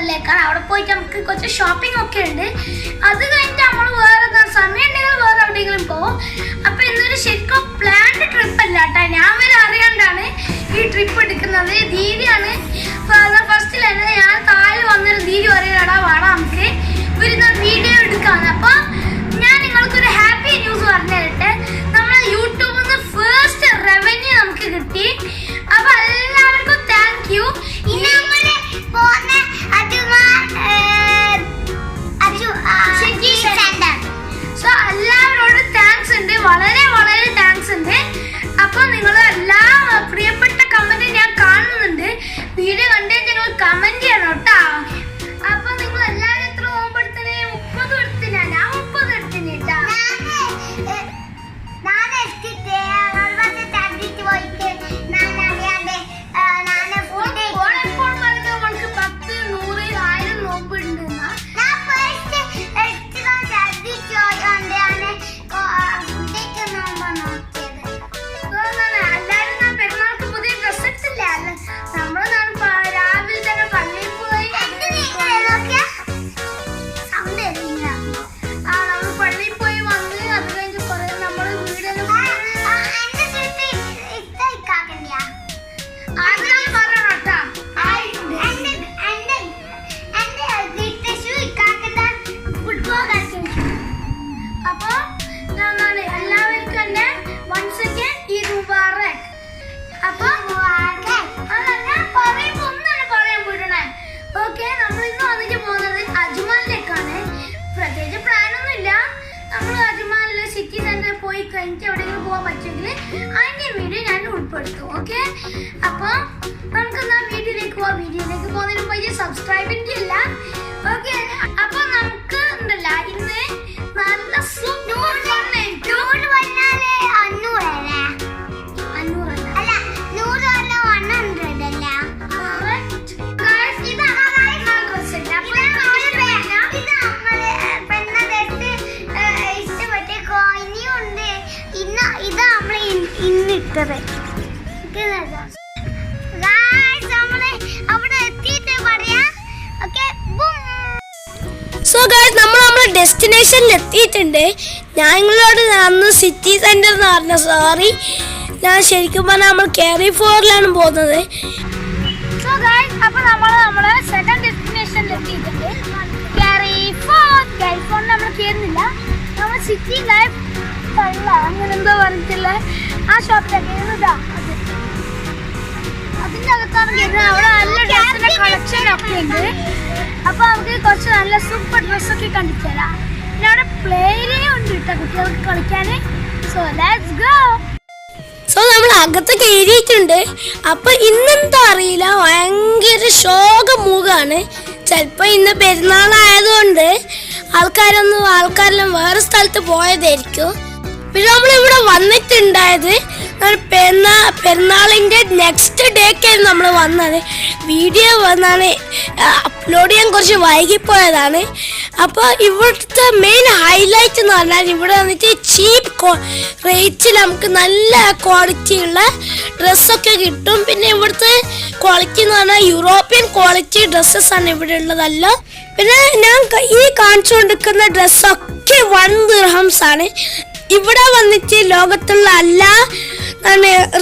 മാളിലേക്കാണ്. അവിടെ പോയിട്ട് നമുക്ക് കുറച്ച് ഷോപ്പിംഗ് ഒക്കെ ഉണ്ട്. അത് കഴിഞ്ഞിട്ട് നമ്മൾ വേറെ സമയം ഉണ്ടെങ്കിൽ വേറെ എവിടെയെങ്കിലും പോകും. അപ്പൊ ഇന്നൊരു ശരിക്കും പ്ലാൻഡ് ട്രിപ്പ് അല്ല കേട്ടോ. ഞാൻ വരെ അറിയാണ്ടാണ് ഈ ട്രിപ്പ് എടുക്കുന്നത്. ദീദിയാണ് ഫസ്റ്റിൽ തന്നെ. ഞാൻ താഴെ വന്നൊരു ദീദി പറയാടാ വാടാ നമുക്ക് ഒരു വീഡിയോ എടുക്കാന്ന്. അപ്പൊ ഞാൻ നിങ്ങൾക്കൊരു ഹാപ്പി ന്യൂസ് പറഞ്ഞു തരട്ടെ. നമ്മളെ യൂട്യൂബിൽ നിന്ന് ഫസ്റ്റ് റവന്യൂ നമുക്ക് കിട്ടി. അപ്പൊ എല്ലാവർക്കും താങ്ക് യു. സോ എല്ലാവരോടും താങ്ക്സ് ഉണ്ട്, വളരെ വളരെ താങ്ക്സ് ഉണ്ട്. അപ്പൊ നിങ്ങൾ എല്ലാ പ്രിയപ്പെട്ട കമന്റ് ഞാൻ കാണുന്നുണ്ട്. വീഡിയോ കണ്ടിട്ട് നിങ്ങൾ കമന്റ് ചെയ്യണം കേട്ടോ. അപ്പൊ നിങ്ങൾ എല്ലാവരും എത്ര പോകുമ്പോഴത്തേനെ 30 എടുത്തിനാ? ഞാൻ 30 എടുത്തിന് കേട്ടോ. കഴിഞ്ഞിട്ട് എവിടെയെങ്കിലും പോകാൻ പറ്റുമെങ്കിൽ അതിന്റെ വീഡിയോ ഞാൻ ഉൾപ്പെടുത്തും. ഓക്കെ, അപ്പൊ നമുക്ക് എന്നാ വീഡിയോയിലേക്ക് പോവാം. വീഡിയോയിലേക്ക് പോകുന്നതിന് മുമ്പ് സബ്സ്ക്രൈബ് ഇല്ല. ഓക്കെ, അപ്പൊ നമുക്ക് ഉണ്ടല്ല ഇന്ന് നല്ല സോ ഗൈസ് നമ്മളെ ഡെസ്റ്റിനേഷനിൽ എത്തിയിട്ടുണ്ട്. ഞാൻ നിങ്ങളോട് അന്ന് സിറ്റി സെന്റർ എന്ന് പറഞ്ഞ സോറി, ഞാൻ ശരിക്കും പറഞ്ഞാൽ നമ്മൾ കേറി ഫോറിലാണ് പോകുന്നത്. സോ ഗൈസ് അപ്പോൾ നമ്മളെ സെക്കൻഡ് ഡെസ്റ്റിനേഷനിൽ എത്തിയിട്ടുണ്ട്. കേറി ഫോർ നമ്മൾ കയറുന്നില്ല. നമ്മൾ സിറ്റി ലൈഫ് അങ്ങനെ എന്തോ പറഞ്ഞിട്ടില്ല ആ ഷോപ്പിലൊക്കെ ഇരുന്നതാ. അതിന്റെ അകത്താണ് കയറുന്നത്. അവിടെ നല്ല ഡ്രസ്സിന്റെ കളക്ഷൻ ഒക്കെ ഉണ്ട്. അപ്പൊ നമുക്ക് കുറച്ച് നല്ല സൂപ്പർ ഡ്രസ്സൊക്കെ കണ്ടിട്ട് തരാം. പിന്നെ അവിടെ പ്ലേ ഏരിയ ഉണ്ട് കേട്ടോ കുട്ടികൾക്ക് കളിക്കാന്. So let's go. സോ നമ്മൾ അകത്ത് കയറിയിട്ടുണ്ട്. അപ്പൊ ഇന്നെന്താ അറിയില്ല, ഭയങ്കര ശോകമുഖാണ്. ചിലപ്പോ ഇന്ന് പെരുന്നാളായതുകൊണ്ട് ആൾക്കാരെല്ലാം വേറെ സ്ഥലത്ത് പോയതായിരിക്കും. പിന്നെ നമ്മളിവിടെ വന്നിട്ടുണ്ടായത് പെരുന്നാളിൻ്റെ നെക്സ്റ്റ് ഡേക്കായിരുന്നു നമ്മൾ വന്നത്. വീഡിയോ വന്നാണ് അപ്ലോഡ് ചെയ്യാൻ കുറച്ച് വൈകിപ്പോയതാണ്. അപ്പോൾ ഇവിടുത്തെ മെയിൻ ഹൈലൈറ്റ് എന്ന് പറഞ്ഞാൽ ഇവിടെ വന്നിട്ട് ചീപ്പ് റേറ്റിൽ നമുക്ക് നല്ല ക്വാളിറ്റി ഉള്ള ഡ്രസ്സൊക്കെ കിട്ടും. പിന്നെ ഇവിടുത്തെ ക്വാളിറ്റി എന്ന് പറഞ്ഞാൽ യൂറോപ്യൻ ക്വാളിറ്റി ഡ്രസ്സസ്സാണ് ഇവിടെ ഉള്ളതല്ല. പിന്നെ ഞാൻ ഈ കാണിച്ചു കൊണ്ടിരിക്കുന്ന ഡ്രസ്സൊക്കെ 1 ദിർഹംസ് ആണ്. ഇവിടെ വന്നിട്ട് ലോകത്തുള്ള എല്ലാ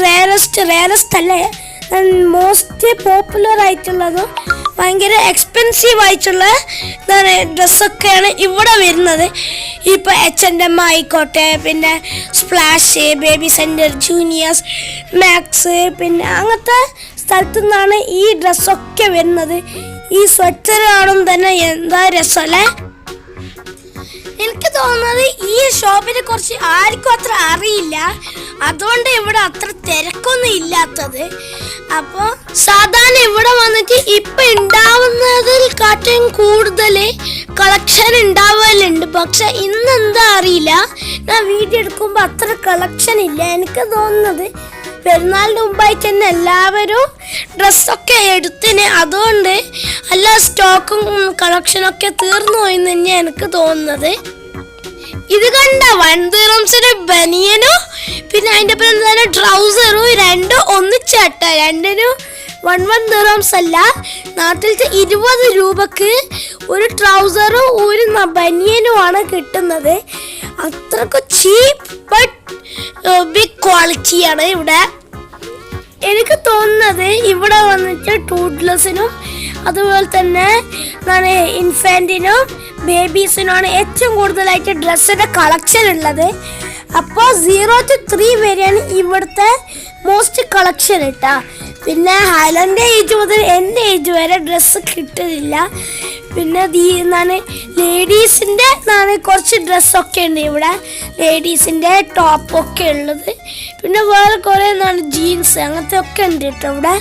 റേറസ്റ്റ് അല്ലേ മോസ്റ്റ് പോപ്പുലർ ആയിട്ടുള്ളതും ഭയങ്കര എക്സ്പെൻസീവ് ആയിട്ടുള്ള ഡ്രസ്സൊക്കെയാണ് ഇവിടെ വരുന്നത്. ഇപ്പോൾ H&M ആയിക്കോട്ടെ, പിന്നെ Splash, baby centre, juniors, Max, പിന്നെ അങ്ങനത്തെ സ്ഥലത്തു നിന്നാണ് ഈ ഡ്രസ്സൊക്കെ വരുന്നത്. ഈ സ്വെറ്റർ കാണും തന്നെ എന്താ രസമല്ലേ. എനിക്ക് തോന്നുന്നത് ഈ ഷോപ്പിനെ കുറിച്ച് ആർക്കും അത്ര അറിയില്ല, അതുകൊണ്ട് ഇവിടെ അത്ര തിരക്കൊന്നും ഇല്ലാത്തത്. അപ്പോൾ സാധാരണ ഇവിടെ വന്നിട്ട് ഇപ്പൊ ഉണ്ടാവുന്നതിൽ കാട്ടും കൂടുതൽ കളക്ഷൻ ഉണ്ടാവലുണ്ട്. പക്ഷെ ഇന്നെന്താ അറിയില്ല, ഞാൻ വീഡിയോ എടുക്കുമ്പോൾ അത്ര കളക്ഷൻ ഇല്ല. എനിക്ക് തോന്നുന്നത് പെരുന്നാളിന് മുമ്പായിട്ട് തന്നെ എല്ലാവരും ഡ്രസ്സൊക്കെ എടുത്തിന്, അതുകൊണ്ട് എല്ലാ സ്റ്റോക്കും കളക്ഷനൊക്കെ തീർന്നു പോയെന്ന് തന്നെയാണ് എനിക്ക് തോന്നുന്നത്. ഇത് കണ്ട 1 ദിർഹംസിന്റെ ബനിയനും പിന്നെ അതിൻ്റെ ഒപ്പം ട്രൗസറും 2 ഒന്നിച്ചാട്ട. 2 11 ദിർഹംസ് അല്ല, നാട്ടിലത്തെ 20 രൂപക്ക് ഒരു ട്രൗസറും ഒരു ബനിയനുമാണ് കിട്ടുന്നത്. അത്രക്ക് ചീപ്പ് ബട്ട് ബിഗ് ക്വാളിറ്റിയാണ് ഇവിടെ. എനിക്ക് തോന്നുന്നത് ഇവിടെ വന്നിട്ട് ടൂഡ്ലെസിനും അതുപോലെ തന്നെ ഇൻഫാൻറ്റിനും ബേബീസിനുമാണ് ഏറ്റവും കൂടുതലായിട്ട് ഡ്രസ്സിൻ്റെ കളക്ഷൻ ഉള്ളത്. അപ്പോൾ 0 to 3 വരെയാണ് ഇവിടുത്തെ മോസ്റ്റ് കളക്ഷൻ ഇട്ടാ. പിന്നെ ഹൈലൻ്റെ ഏജ് മുതൽ എൻ്റെ ഏജ് വരെ ഡ്രസ്സ് കിട്ടുന്നില്ല. പിന്നെ ലേഡീസിൻ്റെ കുറച്ച് ഡ്രസ്സൊക്കെ ഉണ്ട് ഇവിടെ, ലേഡീസിൻ്റെ ടോപ്പൊക്കെ ഉള്ളത്. പിന്നെ വേറെ കുറേ ജീൻസ് അങ്ങനത്തെ ഒക്കെ ഉണ്ട് കേട്ടോ ഇവിടെ.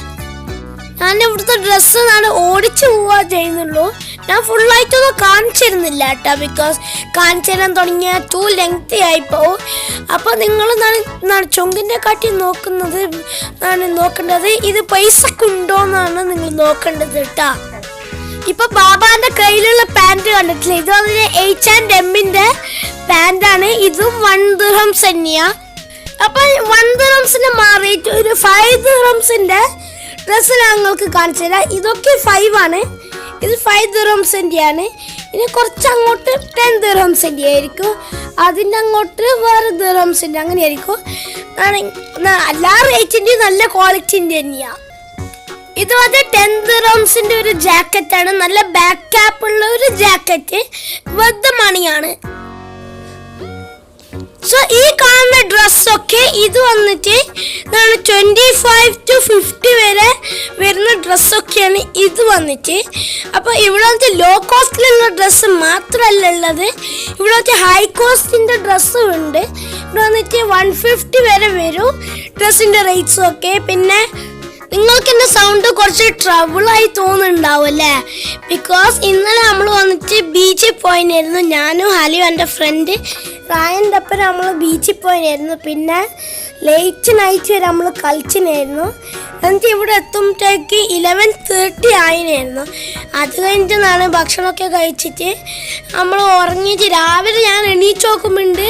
ഞാൻ ഇവിടുത്തെ ഡ്രസ്സ് ഓടിച്ചു പോവാ ചെയ്യുന്നുള്ളൂ. ഞാൻ ഫുള്ളായിട്ടൊന്നും കാണിച്ചിരുന്നില്ല കേട്ടോ, ബിക്കോസ് കാണിച്ചു തരാൻ തുടങ്ങിയാൽ ടു ലെങ്തി ആയിപ്പോവും. അപ്പോൾ നിങ്ങൾ ചൊങ്കിൻ്റെ കാട്ടി നോക്കേണ്ടത് ഇത് പൈസക്കുണ്ടോന്നാണ് നിങ്ങൾ നോക്കേണ്ടത് കേട്ടോ. ഇപ്പൊ ബാബാന്റെ കയ്യിലുള്ള പാൻറ് കണ്ടിട്ടില്ല, ഇത് അതിന് H&Mന്റെ പാൻറ്റാണ്. ഇതും 1 ദിർഹംസ് തന്നെയാ. അപ്പൊ 1 ദിർഹംസിന് മാറിയിട്ട് ഒരു 5 ദിർഹംസിന്റെ ഡ്രസ്സ് ഞങ്ങൾക്ക് കാണിച്ചു തരാം. ഇതൊക്കെ 5 ആണ്, ഇത് 5 ദിർഹംസിന്റെ ആണ്. ഇനി കുറച്ച് അങ്ങോട്ട് 10 ദിർഹംസിന്റെ ആയിരിക്കും, അതിൻ്റെ അങ്ങോട്ട് വേറെ ദിർഹംസിന്റെ അങ്ങനെ ആയിരിക്കും. എല്ലാ റേറ്റിന്റെയും നല്ല ക്വാളിറ്റിന്റെ തന്നെയാ. ഇത് 10 ദിർഹംസിന്റെ ഒരു ജാക്കറ്റാണ്, നല്ല ബാക്ക് ക്യാപ്പ് ഉള്ള ഒരു ജാക്കറ്റ്, വെറുതെ മണിയാണ്. സോ ഈ കാണുന്ന ഡ്രസ്സൊക്കെ ഇത് വന്നിട്ട് 25 to 50 വരെ വരുന്ന ഡ്രസ്സൊക്കെയാണ് ഇത് വന്നിട്ട്. അപ്പോൾ ഇവിടെ വന്നിട്ട് ലോ കോസ്റ്റിലുള്ള ഡ്രസ്സ് മാത്രമല്ല ഉള്ളത്, ഇവിടെ വന്നിട്ട് ഹൈ കോസ്റ്റിൻ്റെ ഡ്രസ്സും ഉണ്ട്. ഇവിടെ വന്നിട്ട് 150 വരെ വരും ഡ്രസ്സിൻ്റെ റേറ്റ്സും ഒക്കെ. പിന്നെ നിങ്ങൾക്ക് എൻ്റെ സൗണ്ട് കുറച്ച് ട്രബിളായി തോന്നുന്നുണ്ടാവും അല്ലേ, ബിക്കോസ് ഇന്നലെ നമ്മൾ വന്നിട്ട് ബീച്ചിൽ പോയിട്ടായിരുന്നു. ഞാനും ഹലിയും എൻ്റെ ഫ്രണ്ട് റായൻ്റെ ഒപ്പം നമ്മൾ ബീച്ചിൽ പോയിട്ടായിരുന്നു. പിന്നെ ലേറ്റ് നൈറ്റ് വരെ നമ്മൾ കളിച്ചിനായിരുന്നു. എന്നിട്ട് ഇവിടെ എത്തുമ്പോഴത്തേക്ക് 11:30 ആയിരുന്നു. അത് കഴിഞ്ഞിട്ടാണ് ഭക്ഷണമൊക്കെ കഴിച്ചിട്ട് നമ്മൾ ഉറങ്ങിയിട്ട് രാവിലെ ഞാൻ എണീച്ച് നോക്കുമ്പോണ്ട്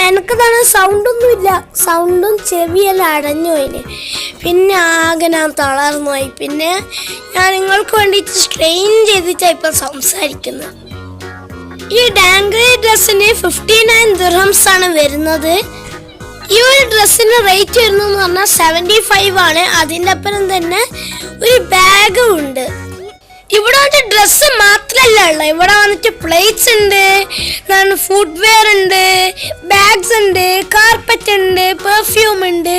എനിക്ക് സൗണ്ടൊന്നുമില്ല, സൗണ്ടും ചെവിയെല്ലാം അടഞ്ഞു പോയിന്. പിന്നെ ആകെ ഞാൻ തളർന്നു പോയി. പിന്നെ ഞാൻ നിങ്ങൾക്ക് വേണ്ടിയിട്ട് സ്ട്രെയിൻ ചെയ്തിട്ടാണ് ഇപ്പം സംസാരിക്കുന്നത്. ഈ ഡാംഗ്രി ഡ്രസ്സിന് 59 ദിർഹംസ് ആണ് വരുന്നത്. ഈ ഒരു ഡ്രസ്സിന് റേറ്റ് വരുന്നതെന്ന് പറഞ്ഞാൽ 75 ആണ്. അതിൻ്റെ അപ്പുറം തന്നെ ഒരു ബാഗും ഉണ്ട്. ഇവിടെ വന്നിട്ട് ഡ്രസ്സ് മാത്രമല്ല ഉള്ളത്, ഇവിടെ വന്നിട്ട് പ്ലേറ്റ്സ് ഉണ്ട്, ഫുഡ്വെയർ ഉണ്ട്, ബാഗ്സ് ഉണ്ട്, കാർപ്പറ്റ് ഉണ്ട്, പെർഫ്യൂം ഉണ്ട്.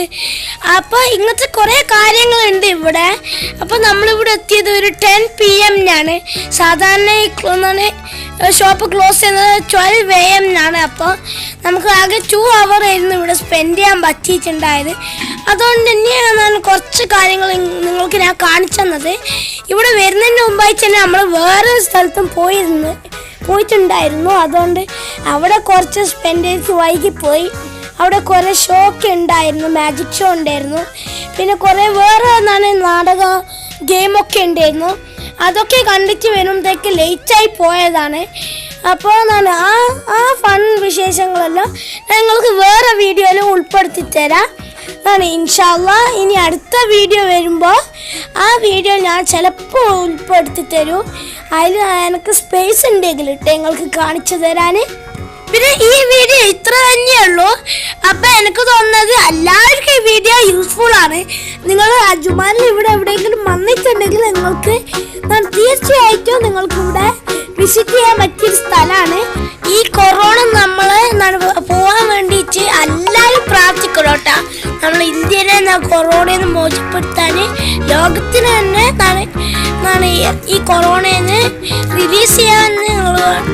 അപ്പോൾ ഇങ്ങനത്തെ കുറേ കാര്യങ്ങളുണ്ട് ഇവിടെ. അപ്പോൾ നമ്മളിവിടെ എത്തിയത് ഒരു 10 PM സാധാരണ ഷോപ്പ് ക്ലോസ് ചെയ്യുന്നത് 12 AM അപ്പോൾ നമുക്ക് ആകെ 2 hour ആയിരുന്നു ഇവിടെ സ്പെൻഡ് ചെയ്യാൻ പറ്റിയിട്ടുണ്ടായത്. അതുകൊണ്ട് തന്നെയാണ് കുറച്ച് കാര്യങ്ങൾ നിങ്ങൾക്ക് ഞാൻ കാണിച്ചു തന്നത്. ഇവിടെ വരുന്നതിന് മുമ്പായി തന്നെ നമ്മൾ വേറെ സ്ഥലത്തും പോയിട്ടുണ്ടായിരുന്നു. അതുകൊണ്ട് അവിടെ കുറച്ച് സ്പെൻഡ് ചെയ്ത് വൈകിപ്പോയി. അവിടെ കുറേ ഷോ ഒക്കെ ഉണ്ടായിരുന്നു, മാജിക് ഷോ ഉണ്ടായിരുന്നു, പിന്നെ കുറേ വേറെ നാടക ഗെയിമൊക്കെ ഉണ്ടായിരുന്നു. അതൊക്കെ കണ്ടിട്ട് വരുമ്പോഴത്തേക്ക് ലേറ്റായി പോയതാണ്. അപ്പോൾ ആ ഫൺ വിശേഷങ്ങളെല്ലാം ഞങ്ങൾക്ക് വേറെ വീഡിയോയിൽ ഉൾപ്പെടുത്തി തരാം. ഇൻഷാ അല്ലാഹ് ഇനി അടുത്ത വീഡിയോ വരുമ്പോൾ ആ വീഡിയോ ഞാൻ ചിലപ്പോൾ ഉൾപ്പെടുത്തി തരും. അതിൽ എനിക്ക് സ്പേസ് ഉണ്ടെങ്കിൽ നിങ്ങൾക്ക് കാണിച്ചു തരാൻ. പിന്നെ ഈ വീഡിയോ ഇത്ര തന്നെയുള്ളൂ. അപ്പം എനിക്ക് തോന്നുന്നത് എല്ലാവർക്കും ഈ വീഡിയോ യൂസ്ഫുൾ ആണ്. നിങ്ങൾ അജുമാനിൽ ഇവിടെ എവിടെയെങ്കിലും വന്നിട്ടുണ്ടെങ്കിൽ നിങ്ങൾക്ക് തീർച്ചയായിട്ടും നിങ്ങൾക്ക് ഇവിടെ വിസിറ്റ് ചെയ്യാൻ പറ്റിയൊരു സ്ഥലമാണ്. ഈ കൊറോണ നമ്മൾ പോകാൻ വേണ്ടിയിട്ട് എല്ലാവരും പ്രാർത്ഥിക്കണം കേട്ടോ. നമ്മൾ ഇന്ത്യനെ കൊറോണയിൽ നിന്ന് മോചിപ്പെടുത്താൻ ലോകത്തിന് തന്നെ ഈ കൊറോണയിൽ നിന്ന് റിലീസ് ചെയ്യാൻ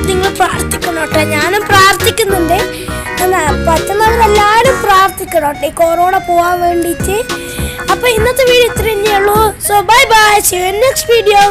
നിങ്ങൾ പ്രാർത്ഥിക്കണം കേട്ടോ. ഞാനും പ്രാർത്ഥിക്കുന്നുണ്ട്. പറ്റുന്നവരെല്ലാവരും പ്രാർത്ഥിക്കണം കേട്ടോ ഈ കൊറോണ പോകാൻ വേണ്ടിയിട്ട്. അപ്പോൾ ഇന്നത്തെ വീഡിയോ ഇത്ര തന്നെയുള്ളൂ. So bye bye, see you in next video.